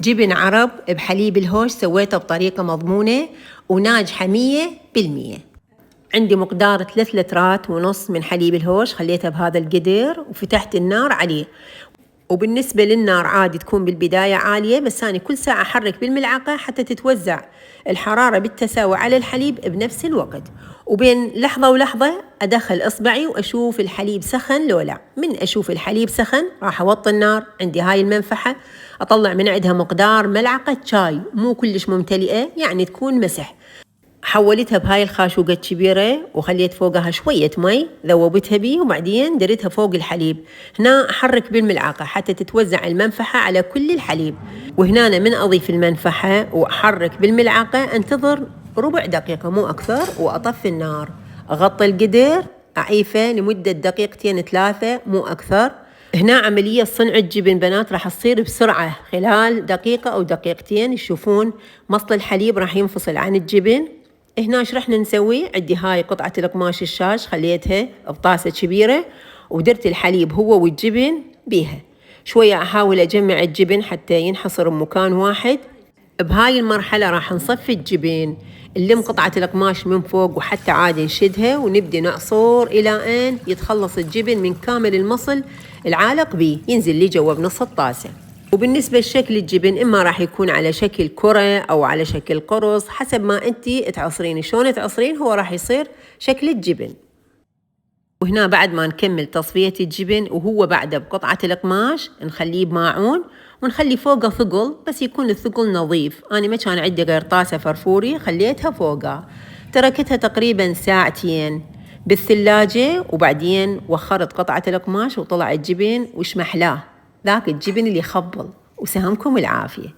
جبن عرب بحليب الهوش سويته بطريقة مضمونة وناجحة 100%. عندي مقدار 3 لترات ونص من حليب الهوش، خليتها بهذا القدر وفتحت النار عليه. وبالنسبة للنار عادي تكون بالبداية عالية، بس أنا كل ساعة أحرك بالملعقة حتى تتوزع الحرارة بالتساوي على الحليب بنفس الوقت. وبين لحظة ولحظة أدخل إصبعي وأشوف الحليب سخن لو لا. من أشوف الحليب سخن راح أوطي النار. عندي هاي المنفحة أطلع من عندها مقدار ملعقة شاي، مو كلش ممتلئة، يعني تكون مسح. حولتها بهاي الخاشوقة الكبيرة وخليت فوقها شوية مي ذوبتها بيه، وبعدين دريتها فوق الحليب. هنا أحرك بالملعقة حتى تتوزع المنفحة على كل الحليب. وهنا من أضيف المنفحة وأحرك بالملعقة، أنتظر ربع دقيقة مو أكثر وأطفي النار. أغطي القدر أعيفه لمدة 2-3 مو أكثر. هنا عملية صنع الجبن بنات راح تصير بسرعة، خلال دقيقة أو دقيقتين تشوفون مصل الحليب راح ينفصل عن الجبن. هنا ايش رح نسوي؟ عندي هاي قطعة القماش الشاش خليتها بطاسة كبيرة ودرت الحليب هو والجبن بيها. شوية أحاول أجمع الجبن حتى ينحصر بمكان واحد. بهاي المرحلة راح نصفي الجبن، نلم قطعة القماش من فوق وحتى عادي نشدها ونبدأ نعصر إلى أن يتخلص الجبن من كامل المصل العالق بيه، ينزل لي جوا بنص الطاسة. وبالنسبة لشكل الجبن إما راح يكون على شكل كرة أو على شكل قرص، حسب ما أنتي تعصرين شلون تعصرين هو راح يصير شكل الجبن. وهنا بعد ما نكمل تصفية الجبن وهو بعده بقطعة القماش نخليه بماعون ونخلي فوقه ثقل، بس يكون الثقل نظيف. أنا ما كان عندي غير طاسة فرفوري خليتها فوقها. تركتها تقريبا 2 ساعة بالثلاجة، وبعدين وخرت قطعة القماش وطلع الجبن وش محلاه، ذاك الجبن اللي يخبل. وسهمكم العافية.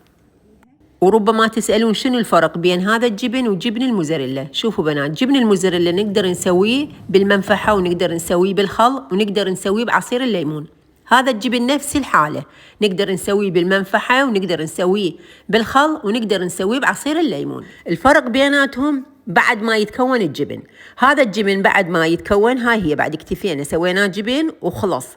وربما تسألون شنو الفرق بين هذا الجبن وجبن الموزاريلا. شوفوا بنات، جبن الموزاريلا نقدر نسويه بالمنفحة ونقدر نسويه بالخل ونقدر نسويه بعصير الليمون. هذا الجبن نفس الحالة، نقدر نسويه بالمنفحة ونقدر نسويه بالخل ونقدر نسويه بعصير الليمون. الفرق بيناتهم بعد ما يتكون الجبن. هذا الجبن بعد ما يتكون، هاي هي بعد اكتفينا سويناه جبن وخلص.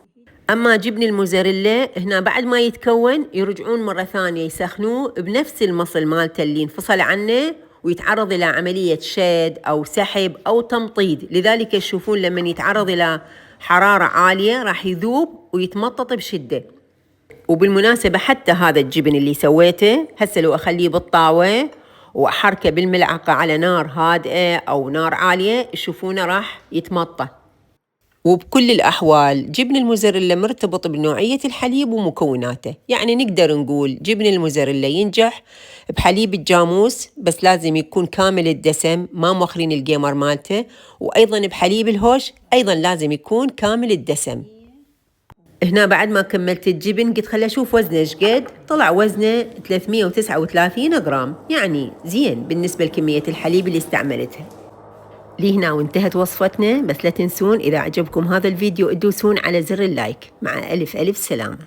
أما جبن الموزاريلا هنا بعد ما يتكون يرجعون مرة ثانية يسخنوه بنفس المصل مالته اللي انفصل عنه، ويتعرض إلى عملية شد أو سحب أو تمطيد. لذلك تشوفون لما يتعرض إلى حرارة عالية راح يذوب ويتمطط بشدة. وبالمناسبة حتى هذا الجبن اللي سويته هسه لو أخليه بالطاوة وأحركه بالملعقة على نار هادئة أو نار عالية تشوفونه راح يتمطط. وبكل الأحوال جبن الموزاريلا مرتبط بنوعية الحليب ومكوناته. يعني نقدر نقول جبن الموزاريلا ينجح بحليب الجاموس، بس لازم يكون كامل الدسم ما موخرين القيمر مالته. وأيضا بحليب الهوش أيضا لازم يكون كامل الدسم. هنا بعد ما كملت الجبن قلت خلي أشوف وزنه إيش قد. طلع وزنه 339 جرام، يعني زين بالنسبة لكمية الحليب اللي استعملتها. لهنا وانتهت وصفتنا، بس لا تنسون إذا عجبكم هذا الفيديو تدوسون على زر اللايك. مع ألف سلامة.